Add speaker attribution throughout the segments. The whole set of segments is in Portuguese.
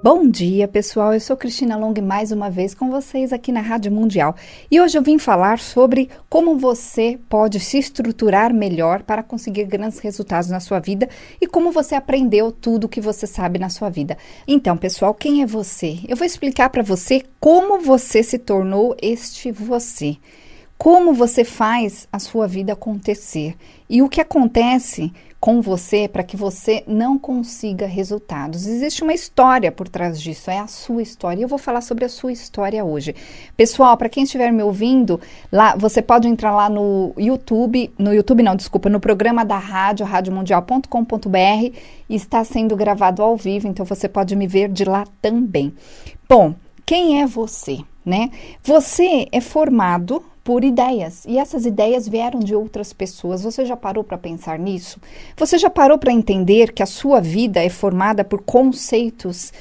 Speaker 1: Bom dia, pessoal. Eu sou Cristina Long mais uma vez com vocês aqui na Rádio Mundial. E hoje eu vim falar sobre como você pode se estruturar melhor para conseguir grandes resultados na sua vida e como você aprendeu tudo o que você sabe na sua vida. Então, pessoal, quem é você? Eu vou explicar para você como você se tornou este você. Como você faz a sua vida acontecer e o que acontece com você para que você não consiga resultados. Existe uma história por trás disso, é a sua história. E eu vou falar sobre a sua história hoje. Pessoal, para quem estiver me ouvindo, lá você pode entrar lá no no programa da rádio, radiomundial.com.br, e está sendo gravado ao vivo, então você pode me ver de lá também. Bom, quem é você, né? Você é formado por ideias, e essas ideias vieram de outras pessoas. Você já parou para pensar nisso? Você já parou para entender que a sua vida é formada por conceitos,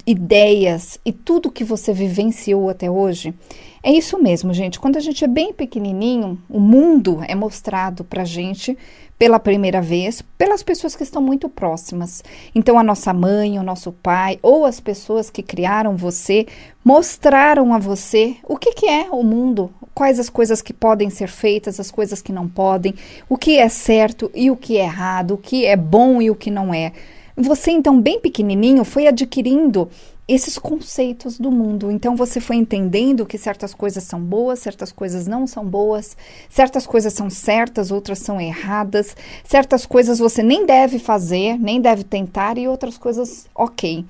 Speaker 1: ideias e tudo que você vivenciou até hoje? É isso mesmo, gente. Quando a gente é bem pequenininho, o mundo é mostrado pra gente pela primeira vez pelas pessoas que estão muito próximas. Então, a nossa mãe, o nosso pai ou as pessoas que criaram você mostraram a você o que é o mundo, quais as coisas que podem ser feitas, as coisas que não podem, o que é certo e o que é errado, o que é bom e o que não é. Você, então, bem pequenininho, foi adquirindo esses conceitos do mundo. Então, você foi entendendo que certas coisas são boas, certas coisas não são boas, certas coisas são certas, outras são erradas, certas coisas você nem deve fazer, nem deve tentar, e outras coisas ok.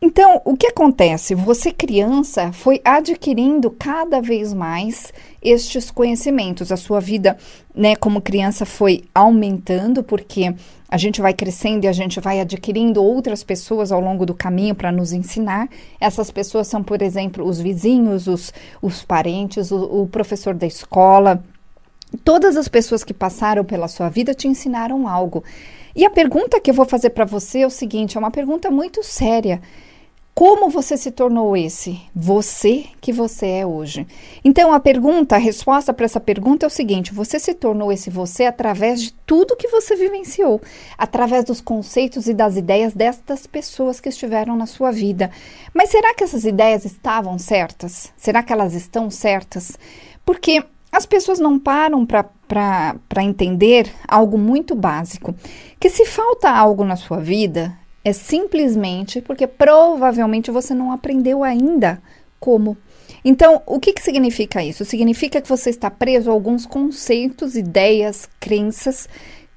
Speaker 1: Então, o que acontece? Você, criança, foi adquirindo cada vez mais estes conhecimentos. A sua vida, né, como criança foi aumentando, porque a gente vai crescendo e a gente vai adquirindo outras pessoas ao longo do caminho para nos ensinar. Essas pessoas são, por exemplo, os vizinhos, os parentes, o professor da escola. Todas as pessoas que passaram pela sua vida te ensinaram algo. E a pergunta que eu vou fazer para você é o seguinte, é uma pergunta muito séria. Como você se tornou esse você que você é hoje? Então, a resposta para essa pergunta é o seguinte: você se tornou esse você através de tudo que você vivenciou, através dos conceitos e das ideias destas pessoas que estiveram na sua vida. Mas será que essas ideias estavam certas? Será que elas estão certas? Porque as pessoas não param para entender algo muito básico, que se falta algo na sua vida, é simplesmente porque provavelmente você não aprendeu ainda como. Então, o que significa isso? Significa que você está preso a alguns conceitos, ideias, crenças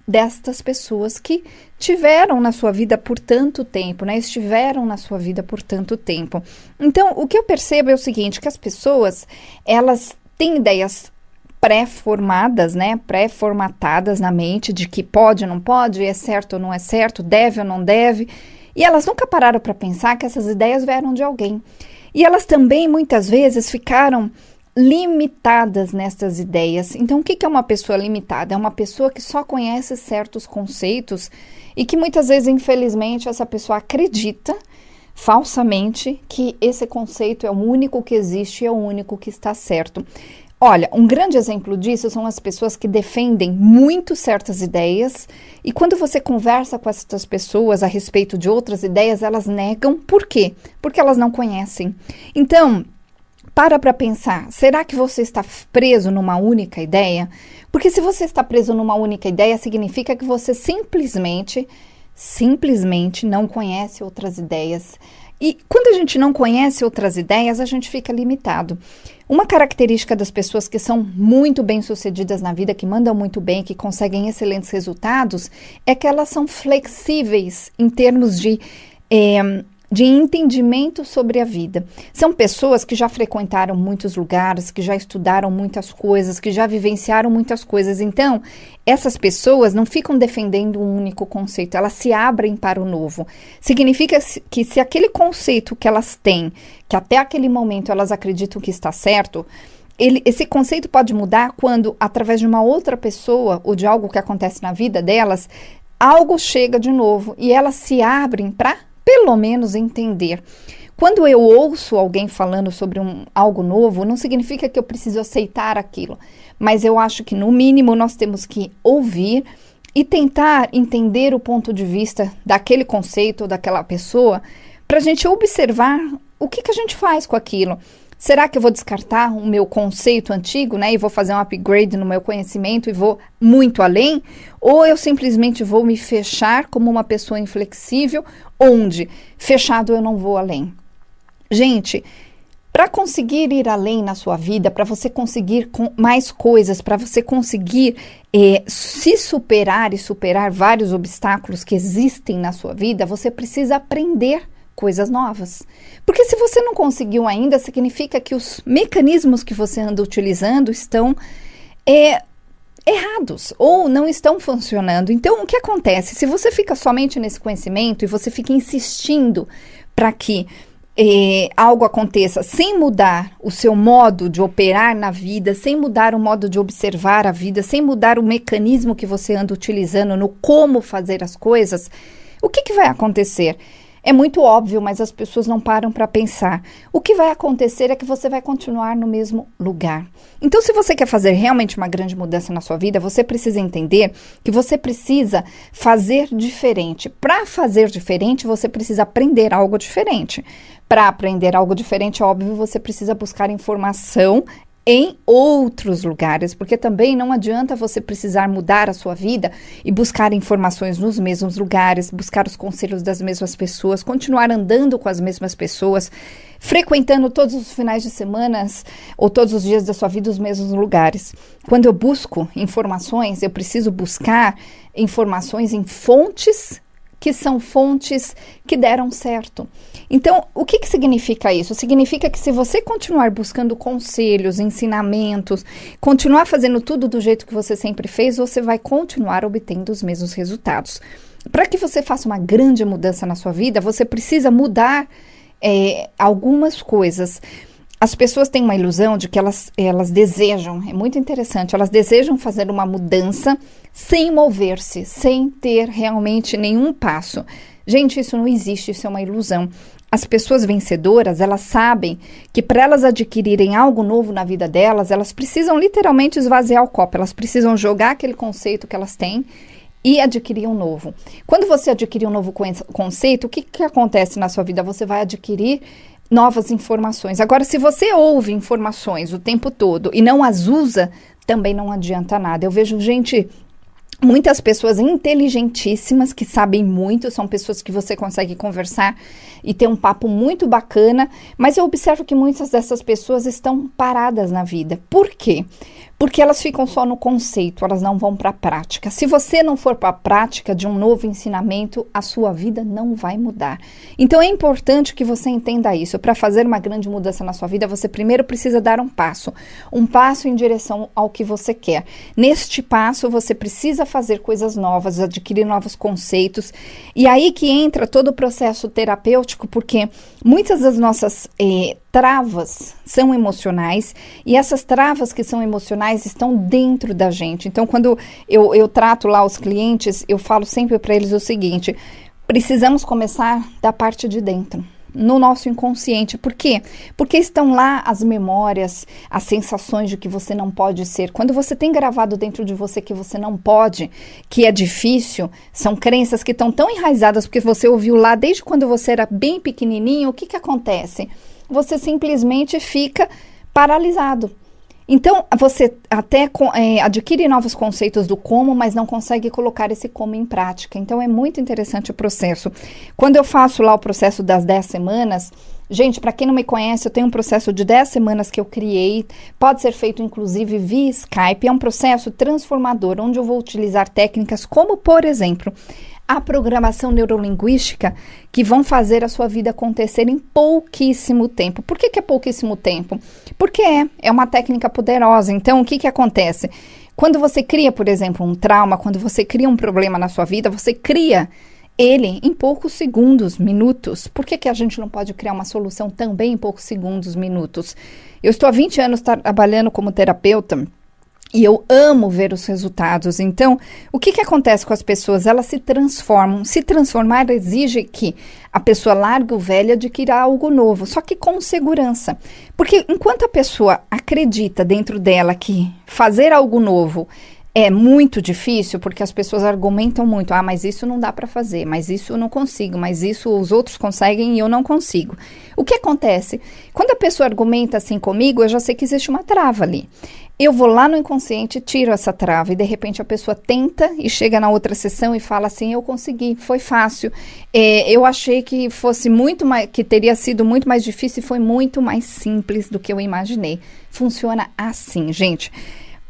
Speaker 1: destas pessoas que tiveram na sua vida por tanto tempo, né? Estiveram na sua vida por tanto tempo. Então, o que eu percebo é o seguinte, que as pessoas, elas têm ideias pré-formadas, né, pré-formatadas na mente de que pode ou não pode, é certo ou não é certo, deve ou não deve, e elas nunca pararam para pensar que essas ideias vieram de alguém. E elas também, muitas vezes, ficaram limitadas nessas ideias. Então, o que é uma pessoa limitada? É uma pessoa que só conhece certos conceitos e que muitas vezes, infelizmente, essa pessoa acredita falsamente que esse conceito é o único que existe e é o único que está certo. Olha, um grande exemplo disso são as pessoas que defendem muito certas ideias e quando você conversa com essas pessoas a respeito de outras ideias, elas negam. Por quê? Porque elas não conhecem. Então, para pensar, será que você está preso numa única ideia? Porque se você está preso numa única ideia, significa que você simplesmente não conhece outras ideias. E quando a gente não conhece outras ideias, a gente fica limitado. Uma característica das pessoas que são muito bem-sucedidas na vida, que mandam muito bem, que conseguem excelentes resultados, é que elas são flexíveis em termos de entendimento sobre a vida. São pessoas que já frequentaram muitos lugares, que já estudaram muitas coisas, que já vivenciaram muitas coisas. Então, essas pessoas não ficam defendendo um único conceito, elas se abrem para o novo. Significa que se aquele conceito que elas têm, que até aquele momento elas acreditam que está certo, esse conceito pode mudar quando, através de uma outra pessoa ou de algo que acontece na vida delas, algo chega de novo e elas se abrem para pelo menos entender. Quando eu ouço alguém falando sobre algo novo, não significa que eu preciso aceitar aquilo, mas eu acho que no mínimo nós temos que ouvir e tentar entender o ponto de vista daquele conceito ou daquela pessoa para a gente observar o que a gente faz com aquilo. Será que eu vou descartar o meu conceito antigo, né, e vou fazer um upgrade no meu conhecimento e vou muito além? Ou eu simplesmente vou me fechar como uma pessoa inflexível, onde fechado eu não vou além? Gente, para conseguir ir além na sua vida, para você conseguir mais coisas, para você conseguir se superar e superar vários obstáculos que existem na sua vida, você precisa aprender coisas novas. Porque se você não conseguiu ainda, significa que os mecanismos que você anda utilizando estão errados ou não estão funcionando. Então, o que acontece? Se você fica somente nesse conhecimento e você fica insistindo para que algo aconteça sem mudar o seu modo de operar na vida, sem mudar o modo de observar a vida, sem mudar o mecanismo que você anda utilizando no como fazer as coisas, o que vai acontecer? É muito óbvio, mas as pessoas não param para pensar. O que vai acontecer é que você vai continuar no mesmo lugar. Então, se você quer fazer realmente uma grande mudança na sua vida, você precisa entender que você precisa fazer diferente. Para fazer diferente, você precisa aprender algo diferente. Para aprender algo diferente, óbvio, você precisa buscar informação em outros lugares, porque também não adianta você precisar mudar a sua vida e buscar informações nos mesmos lugares, buscar os conselhos das mesmas pessoas, continuar andando com as mesmas pessoas, frequentando todos os finais de semana ou todos os dias da sua vida os mesmos lugares. Quando eu busco informações, eu preciso buscar informações em fontes que são fontes que deram certo. Então, o que significa isso? Significa que se você continuar buscando conselhos, ensinamentos, continuar fazendo tudo do jeito que você sempre fez, você vai continuar obtendo os mesmos resultados. Para que você faça uma grande mudança na sua vida, você precisa mudar algumas coisas. As pessoas têm uma ilusão de que elas desejam, é muito interessante, elas desejam fazer uma mudança sem mover-se, sem ter realmente nenhum passo. Gente, isso não existe, isso é uma ilusão. As pessoas vencedoras, elas sabem que para elas adquirirem algo novo na vida delas, elas precisam literalmente esvaziar o copo, elas precisam jogar aquele conceito que elas têm e adquirir um novo. Quando você adquirir um novo conceito, o que acontece na sua vida? Você vai adquirir novas informações. Agora, se você ouve informações o tempo todo e não as usa, também não adianta nada. Eu vejo muitas pessoas inteligentíssimas que sabem muito, são pessoas que você consegue conversar e ter um papo muito bacana, mas eu observo que muitas dessas pessoas estão paradas na vida. Por quê? Porque elas ficam só no conceito, elas não vão para a prática. Se você não for para a prática de um novo ensinamento, a sua vida não vai mudar. Então é importante que você entenda isso. Para fazer uma grande mudança na sua vida, você primeiro precisa dar um passo em direção ao que você quer. Neste passo, você precisa fazer coisas novas, adquirir novos conceitos. E aí que entra todo o processo terapêutico, porque muitas das nossas travas são emocionais, e essas travas que são emocionais estão dentro da gente. Então, quando eu trato lá os clientes, eu falo sempre para eles o seguinte: precisamos começar da parte de dentro, no nosso inconsciente. Por quê? Porque estão lá as memórias, as sensações de que você não pode ser. Quando você tem gravado dentro de você que você não pode, que é difícil, são crenças que estão tão enraizadas porque você ouviu lá desde quando você era bem pequenininho. O que acontece? Você simplesmente fica paralisado. Então, você até adquire novos conceitos do como, mas não consegue colocar esse como em prática. Então, é muito interessante o processo. Quando eu faço lá o processo das 10 semanas, gente, para quem não me conhece, eu tenho um processo de 10 semanas que eu criei, pode ser feito inclusive via Skype, é um processo transformador, onde eu vou utilizar técnicas como, por exemplo, a programação neurolinguística, que vão fazer a sua vida acontecer em pouquíssimo tempo. Por que é pouquíssimo tempo? Porque é uma técnica poderosa. Então, o que acontece? Quando você cria, por exemplo, um trauma, quando você cria um problema na sua vida, você cria ele em poucos segundos, minutos. Por que a gente não pode criar uma solução também em poucos segundos, minutos? Eu estou há 20 anos trabalhando como terapeuta, e eu amo ver os resultados. Então, o que acontece com as pessoas? Elas se transformam. Se transformar exige que a pessoa largue o velho e adquira algo novo, só que com segurança. Porque enquanto a pessoa acredita dentro dela que fazer algo novo É muito difícil porque as pessoas argumentam muito. Ah, mas isso não dá para fazer, mas isso eu não consigo, mas isso os outros conseguem e eu não consigo. O que acontece? Quando a pessoa argumenta assim comigo, eu já sei que existe uma trava ali. Eu vou lá no inconsciente, tiro essa trava e de repente a pessoa tenta e chega na outra sessão e fala assim, eu consegui, foi fácil. Eu achei que fosse muito mais, que teria sido muito mais difícil e foi muito mais simples do que eu imaginei. Funciona assim, gente.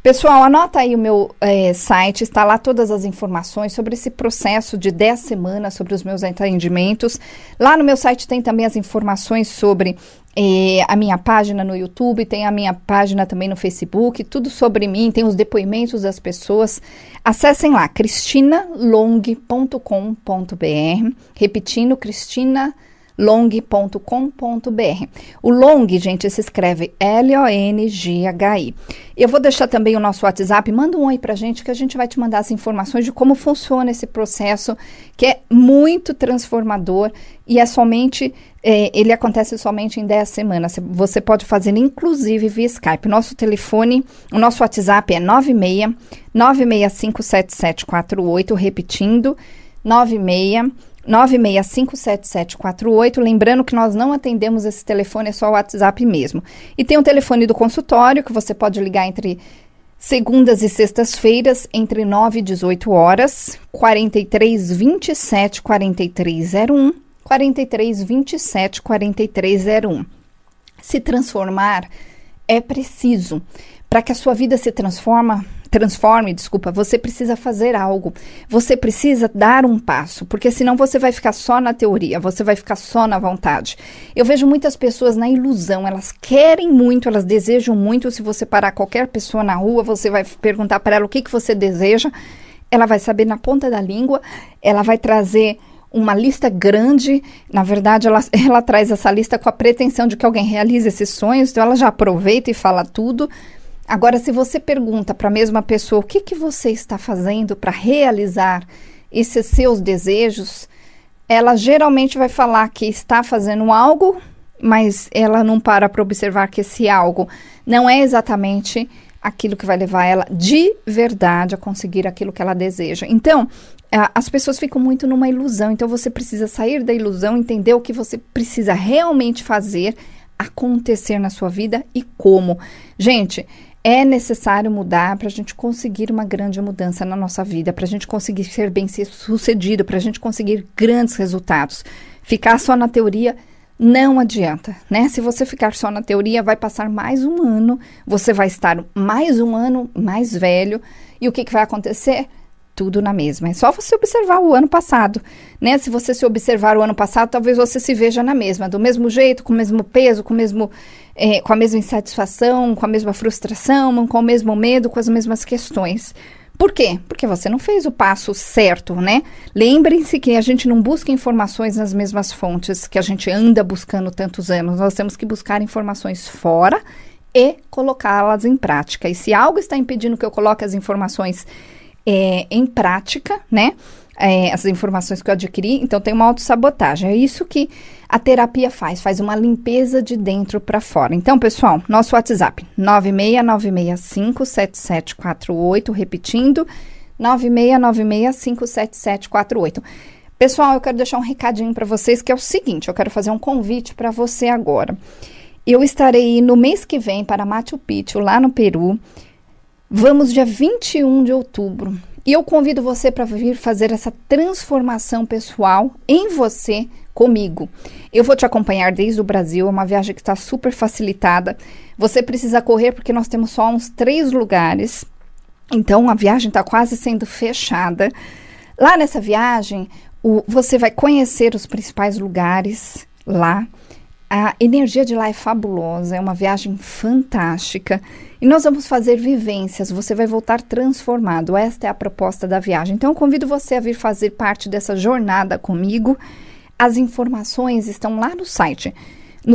Speaker 1: Pessoal, anota aí o meu site, está lá todas as informações sobre esse processo de 10 semanas, sobre os meus atendimentos. Lá no meu site tem também as informações sobre a minha página no YouTube, tem a minha página também no Facebook, tudo sobre mim, tem os depoimentos das pessoas. Acessem lá, cristinalong.com.br, repetindo, cristinalong.com.br. O Long, gente, se escreve L-O-N-G-H-I. Eu vou deixar também o nosso WhatsApp, manda um oi pra gente que a gente vai te mandar as informações de como funciona esse processo, que é muito transformador e ele acontece somente em 10 semanas. Você pode fazer inclusive via Skype. Nosso telefone, o nosso WhatsApp é 9657748, repetindo, 9657748, lembrando que nós não atendemos esse telefone, é só o WhatsApp mesmo. E tem o telefone do consultório, que você pode ligar entre segundas e sextas-feiras, entre 9 e 18 horas, 4327 4301, 4327 4301. Se transformar é preciso. Para que a sua vida se transforme, você precisa fazer algo. Você precisa dar um passo, porque senão você vai ficar só na teoria, você vai ficar só na vontade. Eu vejo muitas pessoas na ilusão, elas querem muito, elas desejam muito. Se você parar qualquer pessoa na rua, você vai perguntar para ela o que você deseja, ela vai saber na ponta da língua, ela vai trazer uma lista grande. Na verdade, ela traz essa lista com a pretensão de que alguém realize esses sonhos, então ela já aproveita e fala tudo. Agora, se você pergunta para a mesma pessoa o que você está fazendo para realizar esses seus desejos, ela geralmente vai falar que está fazendo algo, mas ela não para observar que esse algo não é exatamente aquilo que vai levar ela de verdade a conseguir aquilo que ela deseja. Então, as pessoas ficam muito numa ilusão, então você precisa sair da ilusão, entender o que você precisa realmente fazer acontecer na sua vida e como. Gente, é necessário mudar para a gente conseguir uma grande mudança na nossa vida, para a gente conseguir ser bem-sucedido, para a gente conseguir grandes resultados. Ficar só na teoria não adianta, né? Se você ficar só na teoria, vai passar mais um ano, você vai estar mais um ano mais velho, e o que vai acontecer? Tudo na mesma. É só você observar o ano passado, né? Se você se observar o ano passado, talvez você se veja na mesma, do mesmo jeito, com o mesmo peso, com a mesma insatisfação, com a mesma frustração, com o mesmo medo, com as mesmas questões. Por quê? Porque você não fez o passo certo, né? Lembrem-se que a gente não busca informações nas mesmas fontes que a gente anda buscando tantos anos. Nós temos que buscar informações fora e colocá-las em prática. E se algo está impedindo que eu coloque as informações em prática, né? As informações que eu adquiri, então tem uma autossabotagem. É isso que a terapia faz uma limpeza de dentro para fora. Então, pessoal, nosso WhatsApp, 969657748, repetindo, 969657748. Pessoal, eu quero deixar um recadinho para vocês, que é o seguinte, eu quero fazer um convite para você agora. Eu estarei no mês que vem para Machu Picchu, lá no Peru. Vamos dia 21 de outubro. E eu convido você para vir fazer essa transformação pessoal em você comigo. Eu vou te acompanhar desde o Brasil, é uma viagem que está super facilitada. Você precisa correr porque nós temos só uns 3 lugares. Então, a viagem está quase sendo fechada. Lá nessa viagem, você vai conhecer os principais lugares lá. A energia de lá é fabulosa, é uma viagem fantástica. E nós vamos fazer vivências, você vai voltar transformado. Esta é a proposta da viagem. Então, eu convido você a vir fazer parte dessa jornada comigo. As informações estão lá no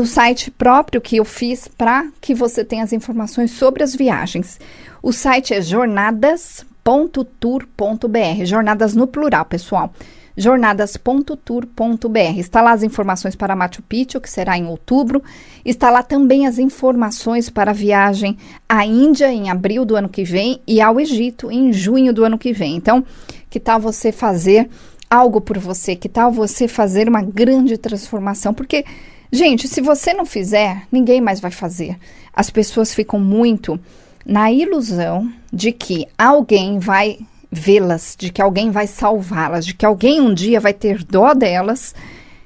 Speaker 1: site próprio que eu fiz para que você tenha as informações sobre as viagens. O site é jornadas.tour.br, jornadas no plural, pessoal. jornadas.tour.br. Está lá as informações para Machu Picchu, que será em outubro. Está lá também as informações para a viagem à Índia em abril do ano que vem e ao Egito em junho do ano que vem. Então, que tal você fazer algo por você? Que tal você fazer uma grande transformação? Porque, gente, se você não fizer, ninguém mais vai fazer. As pessoas ficam muito na ilusão de que alguém vai vê-las, de que alguém vai salvá-las, de que alguém um dia vai ter dó delas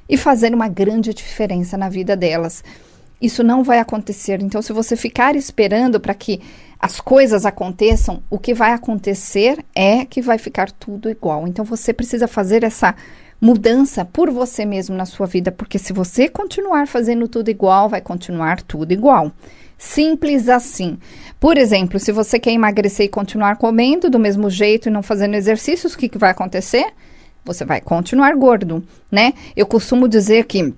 Speaker 1: e fazer uma grande diferença na vida delas. Isso não vai acontecer. Então, se você ficar esperando para que as coisas aconteçam, o que vai acontecer é que vai ficar tudo igual. Então, você precisa fazer essa mudança por você mesmo na sua vida, porque se você continuar fazendo tudo igual, vai continuar tudo igual. Simples assim. Por exemplo, se você quer emagrecer e continuar comendo do mesmo jeito e não fazendo exercícios, o que vai acontecer? Você vai continuar gordo, né? Eu costumo dizer que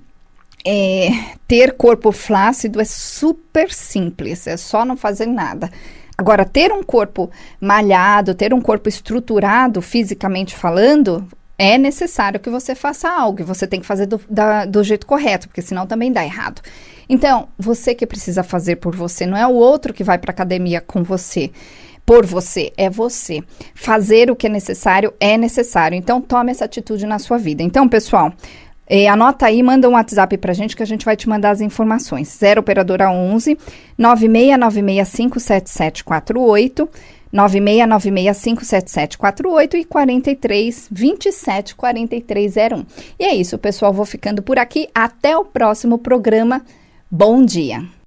Speaker 1: ter corpo flácido é super simples, é só não fazer nada. Agora, ter um corpo malhado, ter um corpo estruturado, fisicamente falando, é necessário que você faça algo, e você tem que fazer do jeito correto, porque senão também dá errado. Então, você que precisa fazer por você, não é o outro que vai para a academia com você, por você, é você. Fazer o que é necessário. Então, tome essa atitude na sua vida. Então, pessoal, anota aí, manda um WhatsApp pra gente que a gente vai te mandar as informações. 0 operadora 11 969657748, 969657748 e 43 27 4301. E é isso, pessoal, vou ficando por aqui. Até o próximo programa. Bom dia!